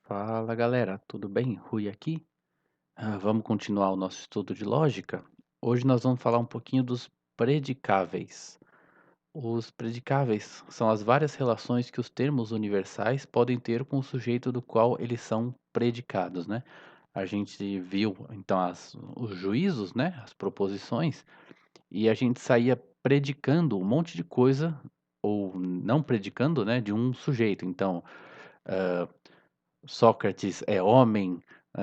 Fala galera, tudo bem? Rui aqui. Vamos continuar o nosso estudo de lógica? Hoje nós vamos falar um pouquinho dos predicáveis. Os predicáveis são as várias relações que os termos universais podem ter com o sujeito do qual eles são predicados, né? A gente viu então os juízos, né? As proposições, e a gente saía predicando um monte de coisa, ou não predicando, né? De um sujeito. Então, ah, Sócrates é homem,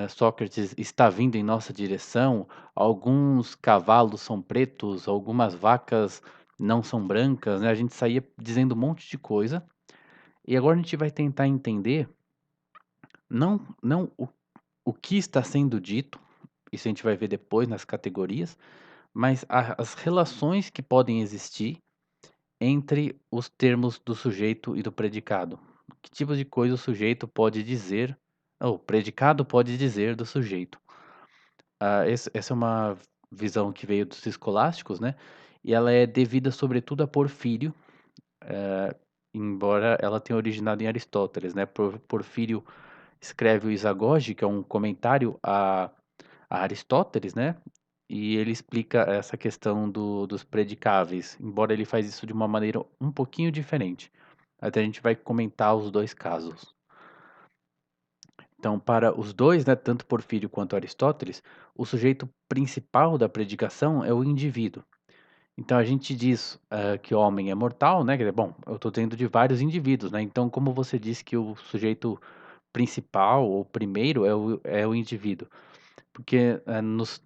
Sócrates está vindo em nossa direção, alguns cavalos são pretos, algumas vacas não são brancas, né? A gente saía dizendo um monte de coisa. E agora a gente vai tentar entender não o que está sendo dito, isso a gente vai ver depois nas categorias, mas as relações que podem existir entre os termos do sujeito e do predicado. Que tipo de coisa o sujeito pode dizer, ou o predicado pode dizer do sujeito. Essa é uma visão que veio dos escolásticos, né? E ela é devida sobretudo a Porfírio, embora ela tenha originado em Aristóteles, né? Porfírio escreve o Isagoge, que é um comentário a Aristóteles, né? E ele explica essa questão dos predicáveis, embora ele faz isso de uma maneira um pouquinho diferente. Até a gente vai comentar os dois casos. Então, para os dois, né, tanto Porfírio quanto Aristóteles, o sujeito principal da predicação é o indivíduo. Então, a gente diz que o homem é mortal, né? Quer dizer, bom, eu estou dentro de vários indivíduos, né? Então, como você disse que o sujeito principal ou primeiro é o indivíduo? Porque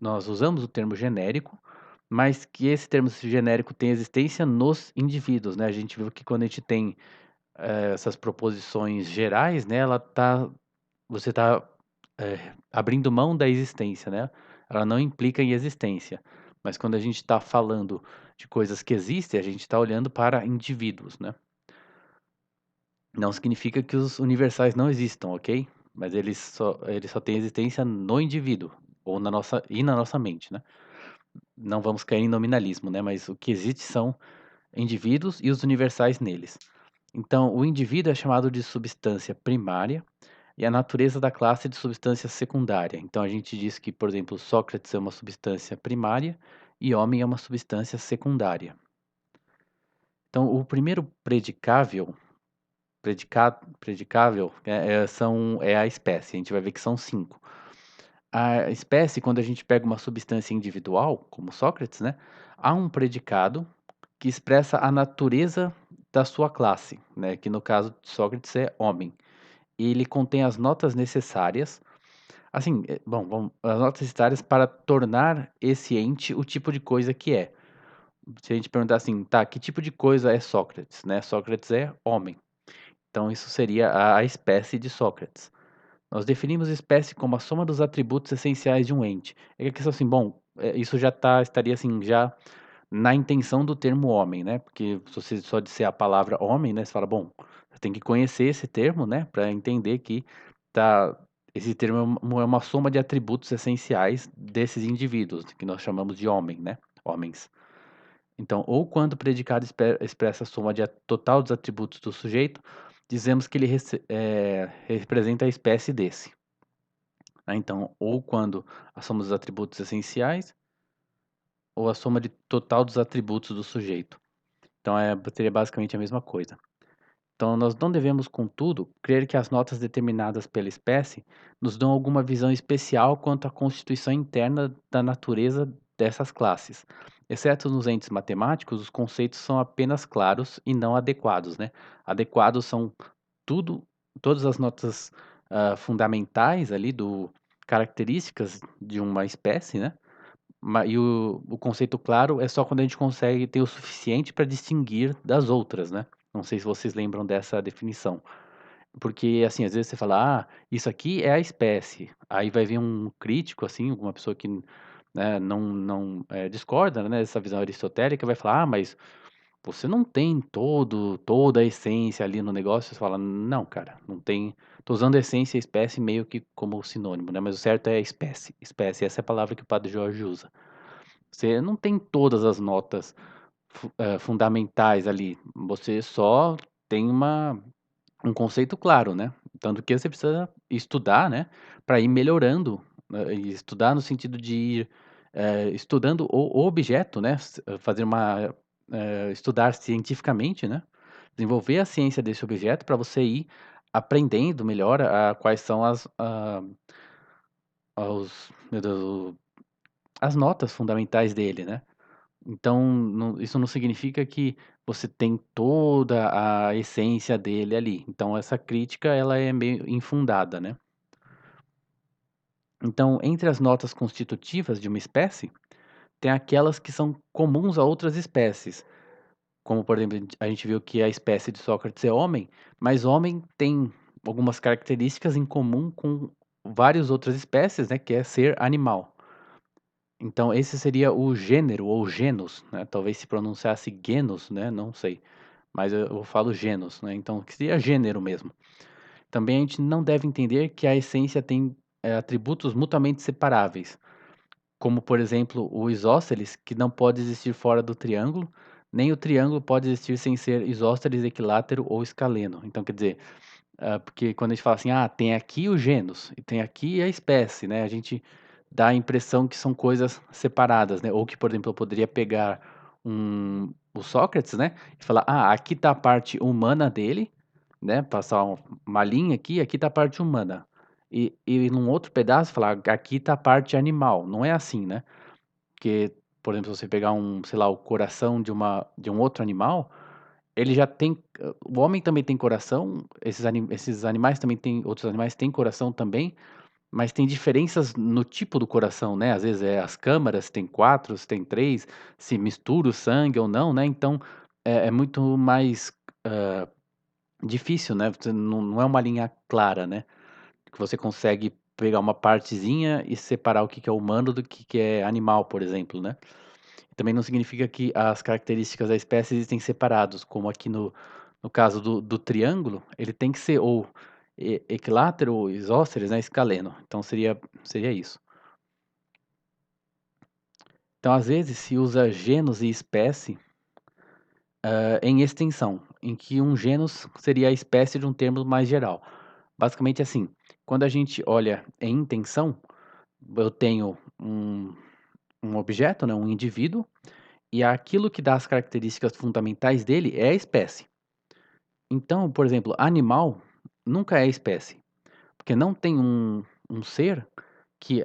nós usamos o termo genérico, mas que esse termo genérico tem existência nos indivíduos, né? A gente viu que quando a gente tem essas proposições gerais, né, você está abrindo mão da existência, né? Ela não implica em existência. Mas quando a gente está falando de coisas que existem, a gente está olhando para indivíduos, né? Não significa que os universais não existam, ok? Mas eles só têm existência no indivíduo, ou na nossa mente, né? Não vamos cair em nominalismo, né? Mas o que existe são indivíduos e os universais neles. Então, o indivíduo é chamado de substância primária e a natureza da classe de substância secundária. Então, a gente diz que, por exemplo, Sócrates é uma substância primária e homem é uma substância secundária. Então, o primeiro predicável é a espécie. A gente vai ver que são cinco. A espécie, quando a gente pega uma substância individual, como Sócrates, né, há um predicado que expressa a natureza da sua classe, né, que no caso de Sócrates é homem. E ele contém as notas necessárias, assim, bom, as notas necessárias para tornar esse ente o tipo de coisa que é. Se a gente perguntar assim, tá, que tipo de coisa é Sócrates, né? Sócrates é homem. Então isso seria a espécie de Sócrates. Nós definimos espécie como a soma dos atributos essenciais de um ente. É que a questão assim, bom, isso estaria assim, já na intenção do termo homem, né? Porque se você só disser a palavra homem, né? Você fala, bom, você tem que conhecer esse termo, né? Para entender que tá, esse termo é uma soma de atributos essenciais desses indivíduos, que nós chamamos de homem, né? Homens. Então, ou quando o predicado expressa a soma total dos atributos do sujeito, dizemos que ele representa a espécie desse. Né? Então, ou quando a soma dos atributos essenciais, ou a soma de total dos atributos do sujeito. Então, seria basicamente a mesma coisa. Então, nós não devemos, contudo, crer que as notas determinadas pela espécie nos dão alguma visão especial quanto à constituição interna da natureza dessas classes. Exceto nos entes matemáticos, os conceitos são apenas claros e não adequados, né? Adequados são tudo, todas as notas fundamentais ali do características de uma espécie, né? E o conceito claro é só quando a gente consegue ter o suficiente para distinguir das outras, né? Não sei se vocês lembram dessa definição. Porque, assim, às vezes você fala, isso aqui é a espécie. Aí vai vir um crítico, assim, alguma pessoa que, né, não discorda, né, dessa visão aristotélica, vai falar, mas você não tem toda a essência ali no negócio. Você fala, não, cara, não tem. Tô usando essência e espécie meio que como sinônimo, né? Mas o certo é espécie. Espécie, essa é a palavra que o Padre Jorge usa. Você não tem todas as notas fundamentais ali. Você só tem um conceito claro, né? Tanto que você precisa estudar, né, para ir melhorando, e estudar no sentido de ir, estudando o objeto, né, fazer uma estudar cientificamente, né, desenvolver a ciência desse objeto para você ir aprendendo melhor a quais são os meu Deus, as notas fundamentais dele, né. Então isso não significa que você tem toda a essência dele ali, então essa crítica ela é meio infundada, né. Então, entre as notas constitutivas de uma espécie, tem aquelas que são comuns a outras espécies, como por exemplo, a gente viu que a espécie de Sócrates é homem, mas homem tem algumas características em comum com várias outras espécies, né, que é ser animal. Então esse seria o gênero ou genus, né, talvez se pronunciasse genus, né, não sei, mas eu falo genus, né, então que seria gênero mesmo. Também a gente não deve entender que a essência tem, atributos mutuamente separáveis. Como, por exemplo, o isósceles, que não pode existir fora do triângulo, nem o triângulo pode existir sem ser isósceles, equilátero ou escaleno. Então, quer dizer, porque quando a gente fala assim: "Ah, tem aqui o gênus e tem aqui a espécie", né, a gente dá a impressão que são coisas separadas, né, ou que, por exemplo, eu poderia pegar o Sócrates, né, e falar: "Ah, aqui está a parte humana dele", né, passar uma linha aqui está a parte humana. E num outro pedaço falar: "Aqui está a parte animal", não é assim, né. Porque, por exemplo, se você pegar sei lá, o coração de um outro animal, ele já tem o homem também tem coração, esses animais também têm outros animais têm coração também, mas tem diferenças no tipo do coração, né, às vezes, as câmaras, se tem 4, se tem 3, se mistura o sangue ou não, né, então é muito mais, hã, difícil, né, você não é uma linha clara, né, que você consegue pegar uma partezinha e separar o que que é humano do que é animal, por exemplo, né. Também não significa que as características da espécie existem separados, como aqui no caso do triângulo, ele tem que ser ou equilátero ou isósceles, né, escaleno, então seria isso. Então, às vezes, se usa gênus e espécie, em extensão, em que um gênus seria a espécie de um termo mais geral. Basicamente assim, quando a gente olha em intenção, eu tenho um objeto, né, um indivíduo, e aquilo que dá as características fundamentais dele é a espécie. Então, por exemplo, animal nunca é espécie, porque não tem um ser que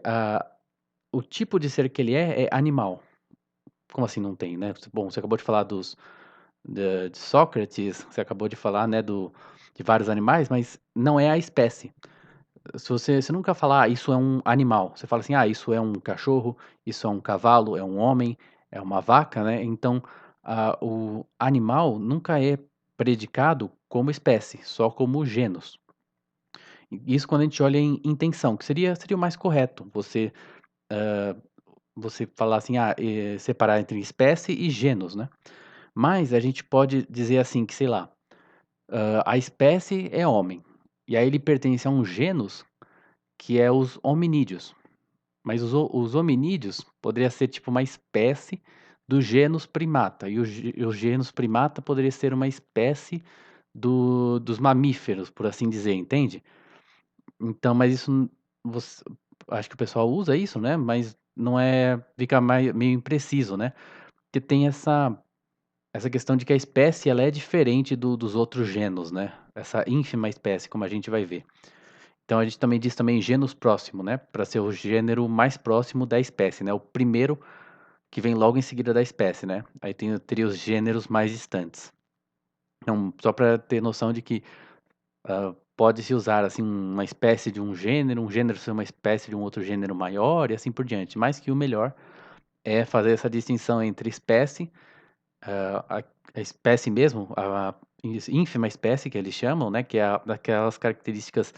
o tipo de ser que ele é animal. Como assim não tem, né? Bom, você acabou de falar de Sócrates, você acabou de falar, né, de vários animais, mas não é a espécie. Se você nunca falar: "Ah, isso é um animal", você fala assim: "Ah, isso é um cachorro, isso é um cavalo, é um homem, é uma vaca", né, então, o animal nunca é predicado como espécie, só como gênus. Isso quando a gente olha em intenção, que seria o mais correto, você falar assim: "Ah, separar entre espécie e gênus", né. Mas a gente pode dizer assim que, sei lá, a espécie é homem, e aí ele pertence a um gênus que é os hominídeos. Mas os hominídeos poderia ser tipo uma espécie do gênus primata, e o gênus primata poderia ser uma espécie dos mamíferos, por assim dizer, entende? Então, mas isso você acho que o pessoal usa isso, né, mas não fica meio impreciso, né, porque tem essa questão de que a espécie ela é diferente dos outros gênus, né, essa ínfima espécie, como a gente vai ver. Então a gente também diz também gênus próximo, né, para ser o gênero mais próximo da espécie, né, o primeiro que vem logo em seguida da espécie, né. Aí teria os gêneros mais distantes. Então, só para ter noção de que, pode-se usar, assim, uma espécie de um gênero ser uma espécie de um outro gênero maior e assim por diante, mas que o melhor é fazer essa distinção entre espécie, a espécie mesmo, a ínfima espécie que eles chamam, né, que é daquelas características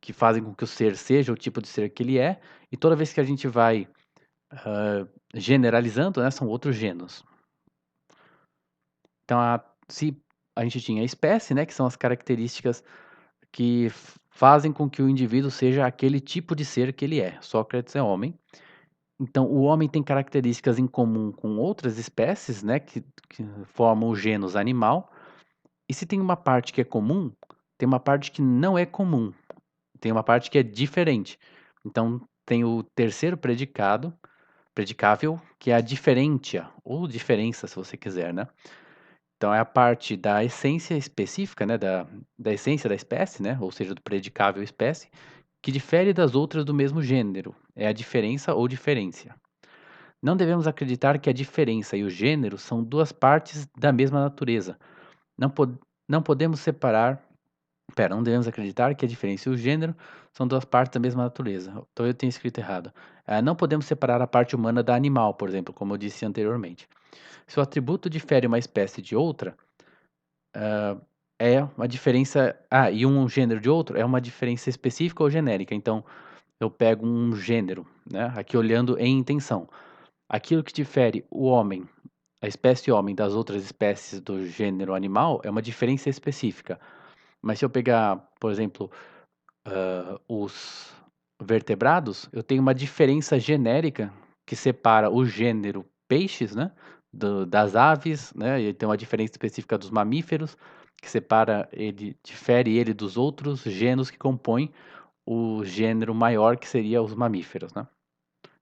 que fazem com que o ser seja o tipo de ser que ele é, e toda vez que a gente vai, generalizando, né, são outros gêneros. Então se a gente tinha a espécie, né, que são as características que fazem com que o indivíduo seja aquele tipo de ser que ele é. Sócrates é homem. Então o homem tem características em comum com outras espécies, né, que formam o gênus animal, e se tem uma parte que é comum, tem uma parte que não é comum. tem uma parte que é diferente. Então, tem o terceiro predicável, que é a diferentia, ou diferença, se você quiser, né? Então, é a parte da essência específica, né? Da essência da espécie, né? Ou seja, do predicável espécie, que difere das outras do mesmo gênero. É a diferença ou diferência. Não devemos acreditar que a diferença e o gênero são duas partes da mesma natureza. Não, não podemos separar. Pera, não devemos acreditar que a diferença e o gênero são duas partes da mesma natureza. Então eu tenho escrito errado. Não podemos separar a parte humana da animal, por exemplo, como eu disse anteriormente. Se o atributo difere uma espécie de outra, é uma diferença. E um gênero de outro é uma diferença específica ou genérica. Então eu pego um gênero, né? Aqui olhando em intenção. Aquilo que difere o homem, a espécie homem, das outras espécies do gênero animal é uma diferença específica. Mas se eu pegar, por exemplo, os vertebrados, eu tenho uma diferença genérica que separa o gênero peixes, né, das aves, né, e tem uma diferença específica dos mamíferos, que separa ele, difere ele dos outros gêneros que compõem o gênero maior, que seria os mamíferos, né?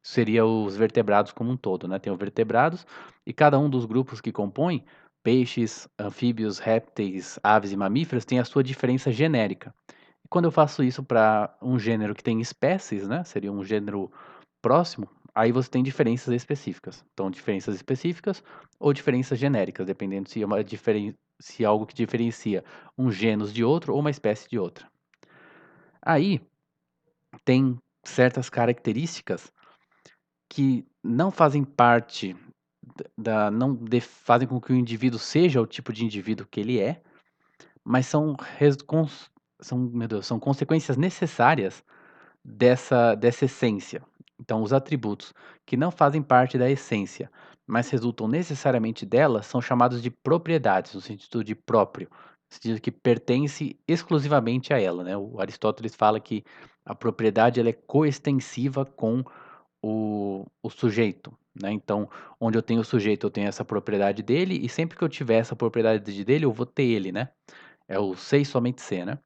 Seria os vertebrados como um todo, né? Tem os vertebrados e cada um dos grupos que compõem, peixes, anfíbios, répteis, aves e mamíferos, tem a sua diferença genérica. E quando eu faço isso para um gênero que tem espécies, né? Seria um gênero próximo, aí você tem diferenças específicas. Então, diferenças específicas ou diferenças genéricas, dependendo se é se é algo que diferencia um gênus de outro ou uma espécie de outra. Aí tem certas características que não fazem parte não fazem com que o indivíduo seja o tipo de indivíduo que ele é, mas meu Deus, são consequências necessárias dessa essência. Então, os atributos que não fazem parte da essência, mas resultam necessariamente dela, são chamados de propriedades, no sentido de próprio, no sentido que pertence exclusivamente a ela, né? O Aristóteles fala que a propriedade ela é coextensiva com o sujeito, né? Então, onde eu tenho o sujeito, eu tenho essa propriedade dele, e sempre que eu tiver essa propriedade dele, eu vou ter ele, né? É o ser e somente ser, né?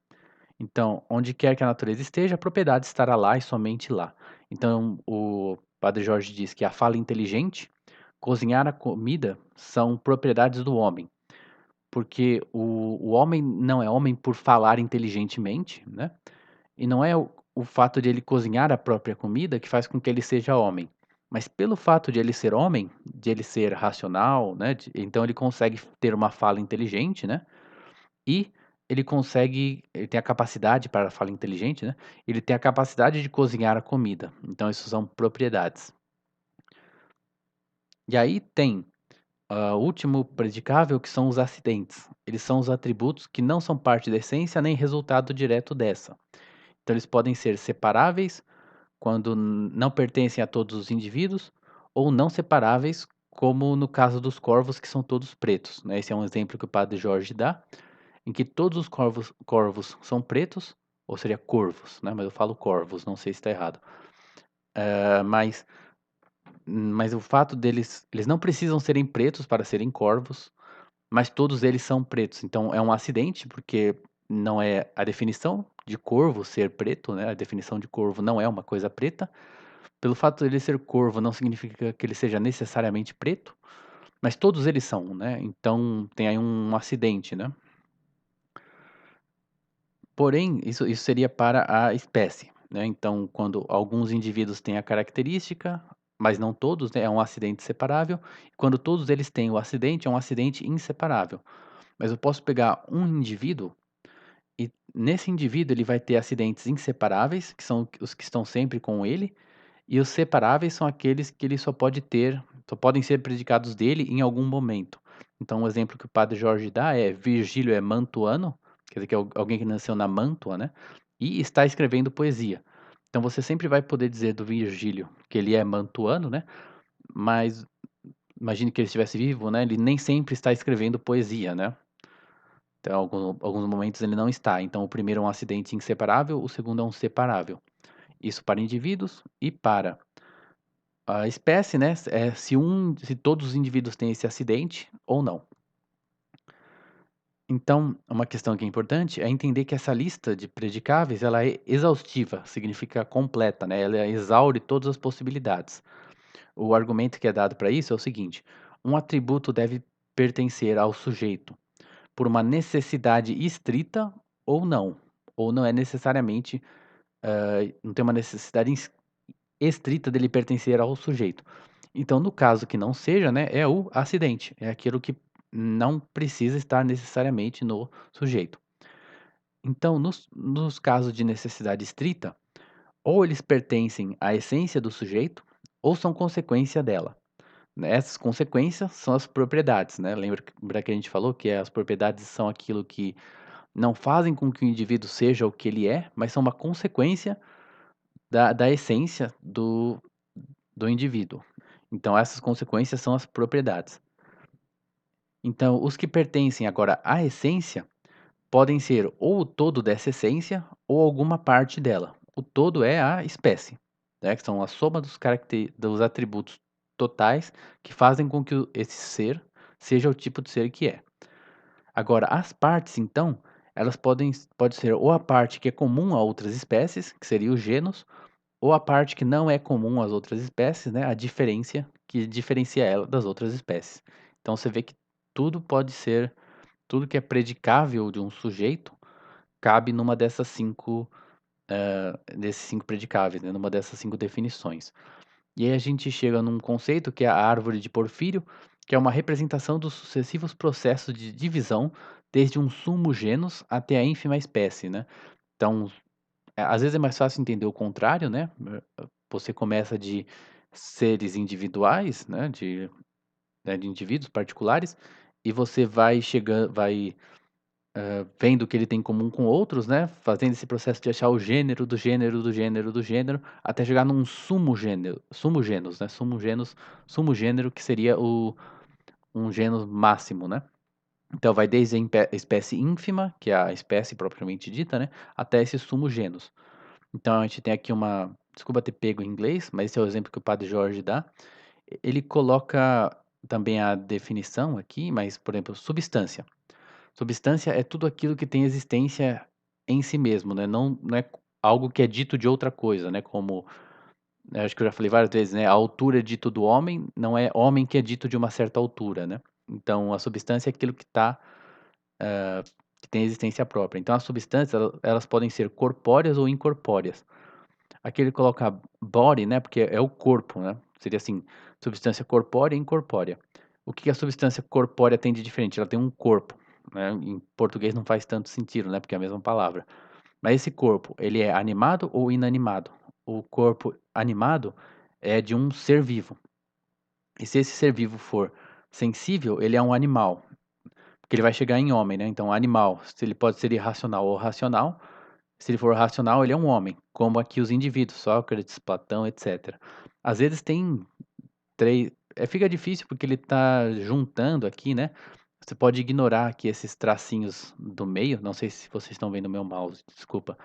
Então, onde quer que a natureza esteja, a propriedade estará lá e somente lá. Então, o Padre Jorge diz que a fala inteligente, cozinhar a comida são propriedades do homem, porque o homem não é homem por falar inteligentemente, né? E não é o fato de ele cozinhar a própria comida que faz com que ele seja homem, mas pelo fato de ele ser homem, de ele ser racional, né? Então ele consegue ter uma fala inteligente, né? E ele tem a capacidade para a fala inteligente, né? Ele tem a capacidade de cozinhar a comida. Então, isso são propriedades. E aí tem o último predicável, que são os acidentes. Eles são os atributos que não são parte da essência nem resultado direto dessa. Então, eles podem ser separáveis quando não pertencem a todos os indivíduos, ou não separáveis, como no caso dos corvos, que são todos pretos, né? Esse é um exemplo que o Padre Jorge dá, em que todos os corvos são pretos, ou seria corvos, né? Mas eu falo corvos, não sei se está errado. Ah, mas o fato deles, eles não precisam serem pretos para serem corvos, mas todos eles são pretos. Então é um acidente, porque não é a definição de corvo ser preto, né? A definição de corvo não é uma coisa preta. Pelo fato de ele ser corvo não significa que ele seja necessariamente preto, mas todos eles são, né? Então tem aí um acidente, né? Porém, isso seria para a espécie, né? Então, quando alguns indivíduos têm a característica, mas não todos, né? É um acidente separável. Quando todos eles têm o acidente, é um acidente inseparável. Mas eu posso pegar um indivíduo e nesse indivíduo ele vai ter acidentes inseparáveis, que são os que estão sempre com ele, e os separáveis são aqueles que ele só podem ser predicados dele em algum momento. Então, um exemplo que o Padre Jorge dá é Virgílio é mantuano, quer dizer que é alguém que nasceu na Mantua, né? E está escrevendo poesia. Então, você sempre vai poder dizer do Virgílio que ele é mantuano, né? Mas imagine que ele estivesse vivo, né? Ele nem sempre está escrevendo poesia, né? Então, alguns momentos ele não está. Então, o primeiro é um acidente inseparável, o segundo é um separável. Isso para indivíduos e para a espécie, né, se todos os indivíduos têm esse acidente ou não. Então, uma questão que é importante é entender que essa lista de predicáveis, ela é exaustiva, significa completa, né? Ela exaure todas as possibilidades. O argumento que é dado para isso é o seguinte: um atributo deve pertencer ao sujeito por uma necessidade estrita ou não é necessariamente, não tem uma necessidade estrita dele pertencer ao sujeito. Então, no caso que não seja, né, é o acidente, é aquilo que não precisa estar necessariamente no sujeito. Então, nos casos de necessidade estrita, ou eles pertencem à essência do sujeito, ou são consequência dela. Né? Essas consequências são as propriedades, né? Lembra que a gente falou que as propriedades são aquilo que não fazem com que o indivíduo seja o que ele é, mas são uma consequência da essência do indivíduo. Então, essas consequências são as propriedades. Então, os que pertencem agora à essência podem ser ou o todo dessa essência ou alguma parte dela. O todo é a espécie, né, que são a soma dos atributos totais que fazem com que esse ser seja o tipo de ser que é. Agora, as partes, então, elas pode ser ou a parte que é comum a outras espécies, que seria o gênus, ou a parte que não é comum às outras espécies, né, a diferença que diferencia ela das outras espécies. Então você vê que tudo pode ser, tudo que é predicável de um sujeito cabe numa dessas cinco, desses cinco predicáveis, né, numa dessas cinco definições. E aí a gente chega num conceito que é a árvore de Porfírio, que é uma representação dos sucessivos processos de divisão, desde um sumo genus até a ínfima espécie, né? Então, às vezes é mais fácil entender o contrário, né? Você começa de seres individuais, né, de indivíduos particulares, e você vai chegando, vai vendo o que ele tem em comum com outros, né? Fazendo esse processo de achar o gênero do gênero do gênero do gênero, até chegar num sumo genus, né? Sumo gênero, que seria um genus máximo, né? Então vai desde a espécie ínfima, que é a espécie propriamente dita, né? Até esse sumo genus. Então a gente tem aqui uma. Desculpa ter pego em inglês, mas esse é o exemplo que o Padre Jorge dá. Ele coloca também a definição aqui, mas, por exemplo, substância. Substância é tudo aquilo que tem existência em si mesmo, né? Não é algo que é dito de outra coisa, né? Como, né, acho que eu já falei várias vezes, né? A altura é dito do homem, não é homem que é dito de uma certa altura, né? Então, a substância é aquilo que tem existência própria. Então, as substâncias, elas podem ser corpóreas ou incorpóreas. Aqui ele coloca body, né, porque é o corpo, né? Seria assim, substância corpórea e incorpórea. O que a substância corpórea tem de diferente? Ela tem um corpo, né? Em português não faz tanto sentido, né, porque é a mesma palavra. Mas esse corpo, ele é animado ou inanimado? O corpo animado é de um ser vivo. E se esse ser vivo for sensível, ele é um animal, porque ele vai chegar em homem, né? Então, animal, se ele pode ser irracional ou racional, se ele for racional, ele é um homem, como aqui os indivíduos, Sócrates, Platão, etc. Às vezes tem três. Fica difícil porque ele está juntando aqui, né? Você pode ignorar aqui esses tracinhos do meio. Não sei se vocês estão vendo o meu mouse, desculpa.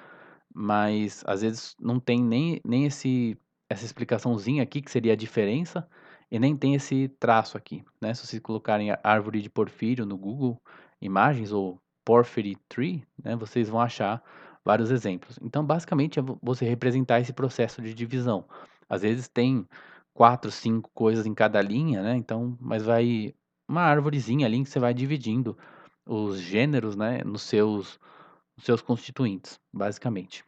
Mas às vezes não tem nem essa explicaçãozinha aqui, que seria a diferença, e nem tem esse traço aqui, né? Se vocês colocarem a árvore de Porfírio no Google Imagens ou Porphyry Tree, né, vocês vão achar vários exemplos. Então, basicamente, é você representar esse processo de divisão. Às vezes tem 4, 5 coisas em cada linha, né? Então, mas vai uma árvorezinha ali que você vai dividindo os gêneros, né, nos seus constituintes, basicamente.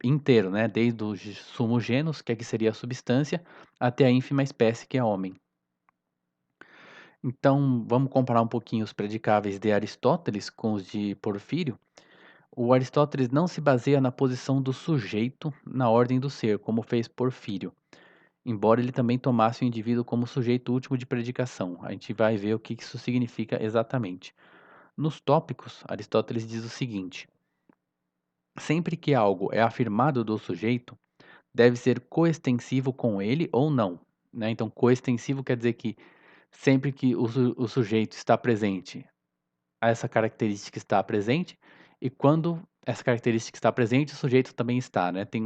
Inteiro, né? Desde o sumo genus, que aqui seria a substância, até a ínfima espécie, que é homem. Então, vamos comparar um pouquinho os predicáveis de Aristóteles com os de Porfírio. O Aristóteles não se baseia na posição do sujeito na ordem do ser, como fez Porfírio, embora ele também tomasse o indivíduo como sujeito último de predicação. A gente vai ver o que isso significa exatamente. Nos tópicos, Aristóteles diz o seguinte: sempre que algo é afirmado do sujeito, deve ser coextensivo com ele ou não, né? Então, coextensivo quer dizer que sempre que o sujeito está presente, essa característica está presente, e quando essa característica está presente, o sujeito também está, né? Tem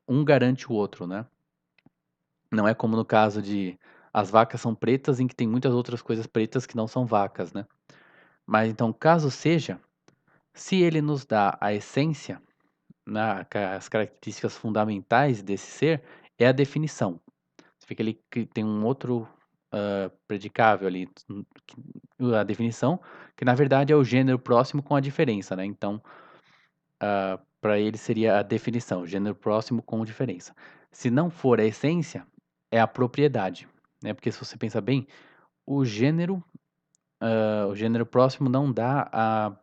um garante o outro, né? Não é como no caso de as vacas são pretas, em que tem muitas outras coisas pretas que não são vacas, né? Mas então, caso seja, se ele nos dá a essência, as características fundamentais desse ser, é a definição. Você vê que ele tem um outro predicável ali, a definição, que na verdade é o gênero próximo com a diferença, né? Então, para ele seria a definição, gênero próximo com diferença. Se não for a essência, é a propriedade, né? Porque se você pensa bem, o gênero, o gênero próximo não dá a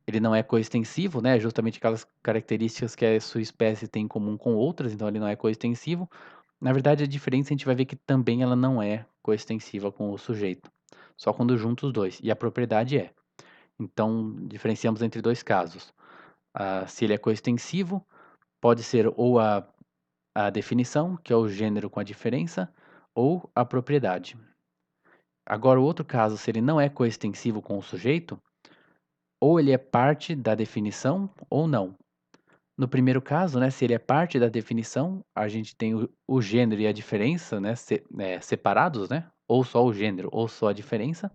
ele não é coextensivo, né? Justamente aquelas características que a sua espécie tem em comum com outras, então ele não é coextensivo. Na verdade, a diferença a gente vai ver que também ela não é coextensiva com o sujeito, só quando junta os dois, e a propriedade é. Então, diferenciamos entre dois casos. Se ele é coextensivo, pode ser ou a definição, que é o gênero com a diferença, ou a propriedade. Agora, o outro caso, se ele não é coextensivo com o sujeito, ou ele é parte da definição ou não. No primeiro caso, né, se ele é parte da definição, a gente tem o gênero e a diferença, né, separados, né, ou só o gênero ou só a diferença.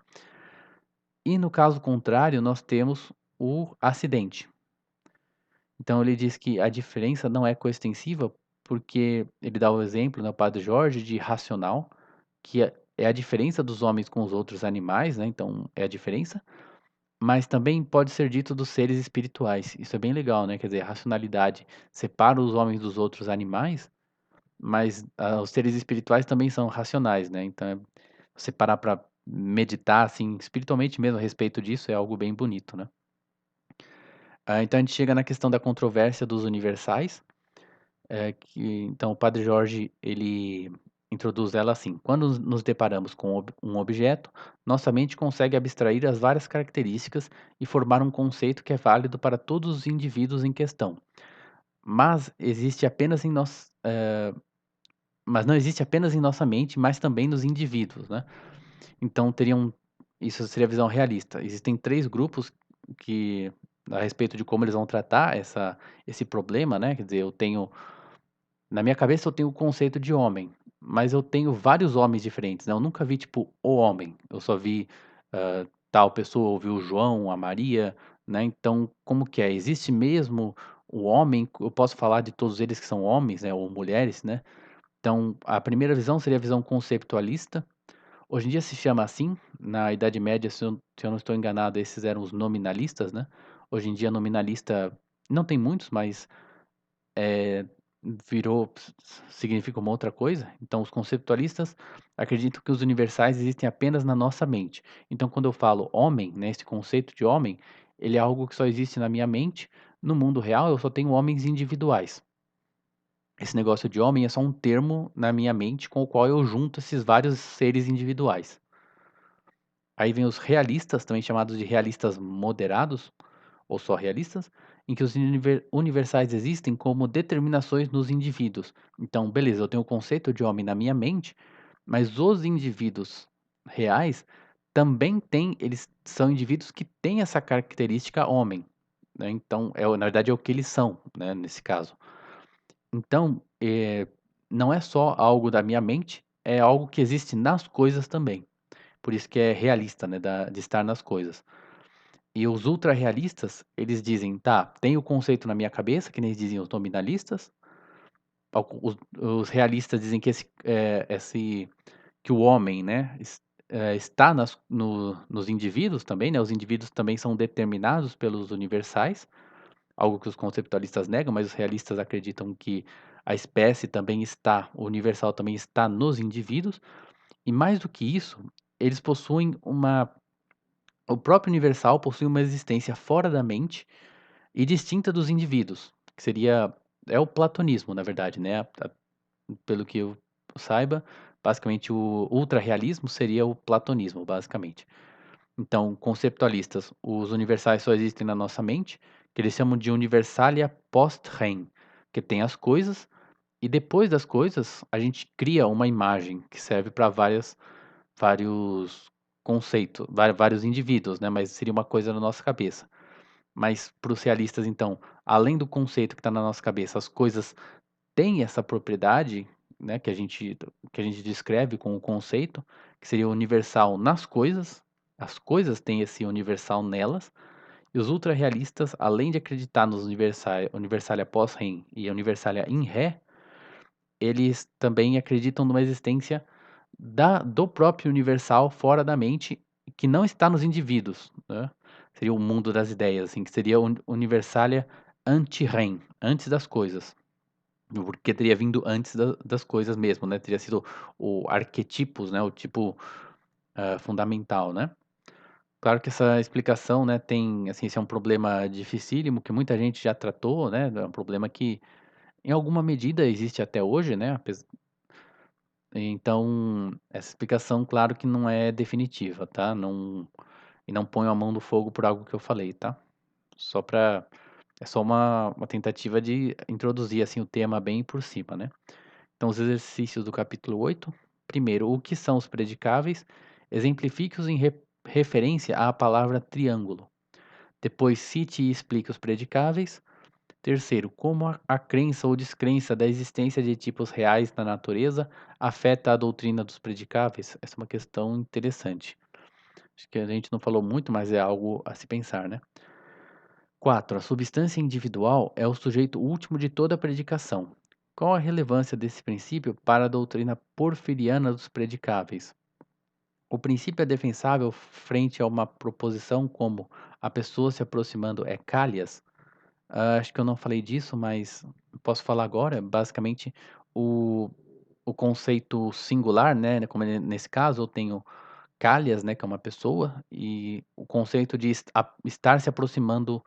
E no caso contrário, nós temos o acidente. Então ele diz que a diferença não é coextensiva porque ele dá o exemplo, né, o Padre Jorge, de racional, que é a diferença dos homens com os outros animais, né, então é a diferença, mas também pode ser dito dos seres espirituais. Isso é bem legal, né, quer dizer, a racionalidade separa os homens dos outros animais, mas os seres espirituais também são racionais, né, então você parar para meditar, assim, espiritualmente mesmo a respeito disso é algo bem bonito, né. Então a gente chega na questão da controvérsia dos universais, então o Padre Jorge, ele introduz ela assim: "Quando nos deparamos com um objeto, nossa mente consegue abstrair as várias características e formar um conceito que é válido para todos os indivíduos em questão. Mas existe apenas em nós mas não existe apenas em nossa mente, mas também nos indivíduos, né". Então isso seria a visão realista. Existem 3 grupos que a respeito de como eles vão tratar esse problema, né, quer dizer, na minha cabeça eu tenho o conceito de homem, mas eu tenho vários homens diferentes, né, eu nunca vi, tipo, o homem, eu só vi, tal pessoa, ouvi o João, a Maria, né, então como que é? Existe mesmo o homem? Eu posso falar de todos eles que são homens, né, ou mulheres, né. Então a primeira visão seria a visão conceitualista. Hoje em dia se chama assim, na Idade Média, se eu não estou enganado, esses eram os nominalistas, né. Hoje em dia nominalista não tem muitos, mas eh, virou significa uma outra coisa. Então os conceitualistas acreditam que os universais existem apenas na nossa mente. Então quando eu falo homem, né, esse conceito de homem, ele é algo que só existe na minha mente. No mundo real eu só tenho homens individuais. Esse negócio de homem é só um termo na minha mente com o qual eu junto esses vários seres individuais. Aí vem os realistas, também chamados de realistas moderados, ou só realistas, em que os universais existem como determinações nos indivíduos. Então, beleza, eu tenho o conceito de homem na minha mente, mas os indivíduos reais também têm, eles são indivíduos que têm essa característica homem, né? Então, na verdade, é o que eles são, né, nesse caso. Então, não é só algo da minha mente, é algo que existe nas coisas também. Por isso que é realista, né, de estar nas coisas. E os ultra-realistas, eles dizem: "Tá, tem o conceito na minha cabeça", que nem eles dizem os nominalistas, os realistas dizem que que o homem, né, está nos indivíduos também, né, os indivíduos também são determinados pelos universais, algo que os conceptualistas negam, mas os realistas acreditam que a espécie também está o universal também está nos indivíduos, e mais do que isso, eles possuem uma o próprio universal possui uma existência fora da mente e distinta dos indivíduos, que seria é o platonismo, na verdade, né, pelo que eu saiba, basicamente o ultrarrealismo seria o platonismo, basicamente. Então, conceptualistas, os universais só existem na nossa mente, que eles chamam de universalia post rem, que tem as coisas e depois das coisas a gente cria uma imagem que serve para vários conceitos, vários indivíduos, né, mas seria uma coisa na nossa cabeça. Mas para os realistas, então, além do conceito que está na nossa cabeça, as coisas têm essa propriedade, né, que a gente descreve com o conceito, que seria universal nas coisas. As coisas têm esse universal nelas, e os ultra-realistas, além de acreditar nos universalia pós-rem e universalia in ré, eles também acreditam numa existência do próprio universal fora da mente, que não está nos indivíduos, né? Seria o mundo das ideias, assim, que seria o universalia anti-rem, antes das coisas. Porque teria vindo antes das coisas mesmo, né? Teria sido o arquetipos, né? O tipo fundamental, né? Claro que essa explicação, né, tem, assim, esse é um problema dificílimo que muita gente já tratou, né? É um problema que, em alguma medida, existe até hoje, né? Então, essa explicação, claro que não é definitiva, tá? Não, e não ponho a mão no fogo por algo que eu falei, tá? Só para É só uma tentativa de introduzir assim o tema bem por cima, né? Então, os exercícios do capítulo 8. Primeiro, o que são os predicáveis? Exemplifique-os em referência à palavra triângulo. Depois, cite e explique os predicáveis. Terceiro, como a crença ou descrença da existência de tipos reais na natureza afeta a doutrina dos predicáveis? Essa é uma questão interessante. Acho que a gente não falou muito, mas é algo a se pensar, né? 4. A substância individual é o sujeito último de toda predicação. Qual a relevância desse princípio para a doutrina porfiriana dos predicáveis? O princípio é defensável frente a uma proposição como a pessoa se aproximando é calhas? Acho que eu não falei disso, mas posso falar agora. Basicamente, o, o conceito singular, né? Como nesse caso, eu tenho calhas, né? Que é uma pessoa, e o conceito de estar se aproximando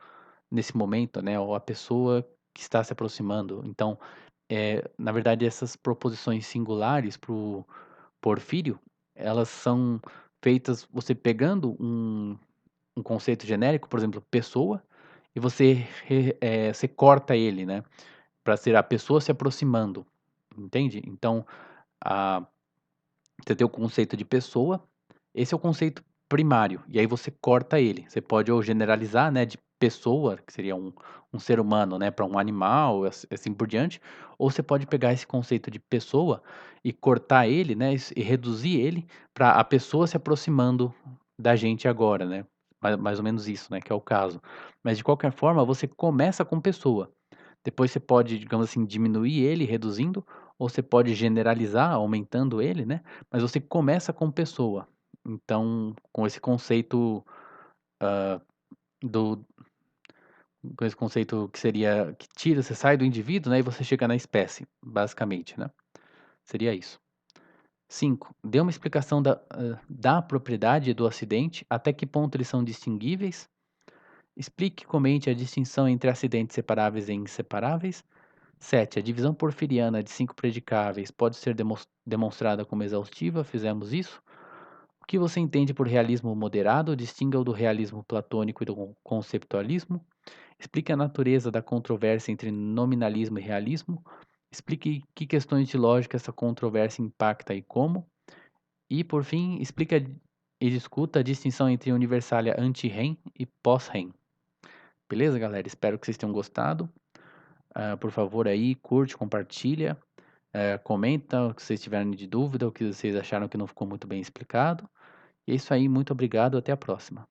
nesse momento, né, ou a pessoa que está se aproximando. Então, na verdade, essas proposições singulares para o Porfírio, elas são feitas você pegando um conceito genérico, por exemplo, pessoa, e você corta ele, né, para ser a pessoa se aproximando, entende? Então, a você tem o conceito de pessoa, esse é o conceito primário, e aí você corta ele. Você pode ou generalizar, né, de pessoa, que seria um ser humano, né, para um animal, assim por diante, ou você pode pegar esse conceito de pessoa e cortar ele, né, e reduzir ele para a pessoa se aproximando da gente agora, né? Mais ou menos isso, né, que é o caso. Mas de qualquer forma, você começa com pessoa. Depois você pode, digamos assim, diminuir ele, reduzindo, ou você pode generalizar, aumentando ele, né? Mas você começa com pessoa. Então, com esse conceito do com esse conceito que seria que tira, você sai do indivíduo, né, e você chega na espécie, basicamente, né? Seria isso. 5. Dê uma explicação da propriedade do acidente, até que ponto eles são distinguíveis. Explique e comente a distinção entre acidentes separáveis e inseparáveis. 7. A divisão porfiriana de 5 predicáveis pode ser demonstrada como exaustiva, fizemos isso. O que você entende por realismo moderado? Distinga-o do realismo platônico e do conceptualismo. Explique a natureza da controvérsia entre nominalismo e realismo. Explique que questões de lógica essa controvérsia impacta e como. E, por fim, explica e discuta a distinção entre universalia anti-REM e pós-REM. Beleza, galera? Espero que vocês tenham gostado. Por favor, aí, curte, compartilha. Comenta o que vocês tiverem de dúvida, o que vocês acharam que não ficou muito bem explicado. E é isso aí, muito obrigado, até a próxima.